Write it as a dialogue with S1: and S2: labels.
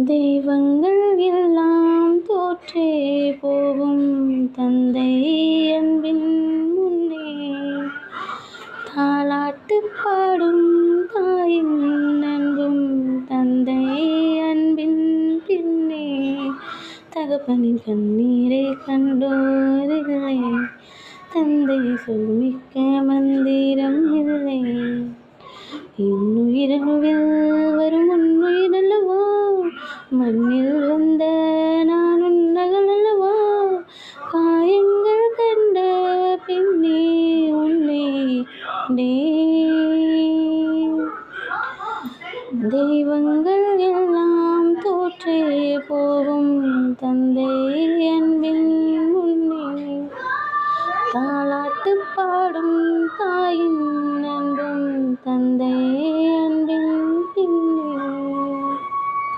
S1: தெய்வங்கள் எல்லாம் தோற்றே போகும் தந்தை அன்பின் முன்னே, தாலாட்டு பாடும் தாயின் அன்பும் தந்தை அன்பின் பின்னே, தகப்பனின் கண்ணீரை கண்டோரில்லை, தந்தை சொல்மிக்க மந்திரம் இல்லை. இன்னுயிரணுவில் வரும் உன்னுயிரல்லவா, மண்ணில் வந்த நான் உன்னகள் அல்லவா, காயங்கள் கண்ட பின்னே உன்னை கண்டேன். தெய்வங்கள் எல்லாம் தோற்றே போகும் தந்தை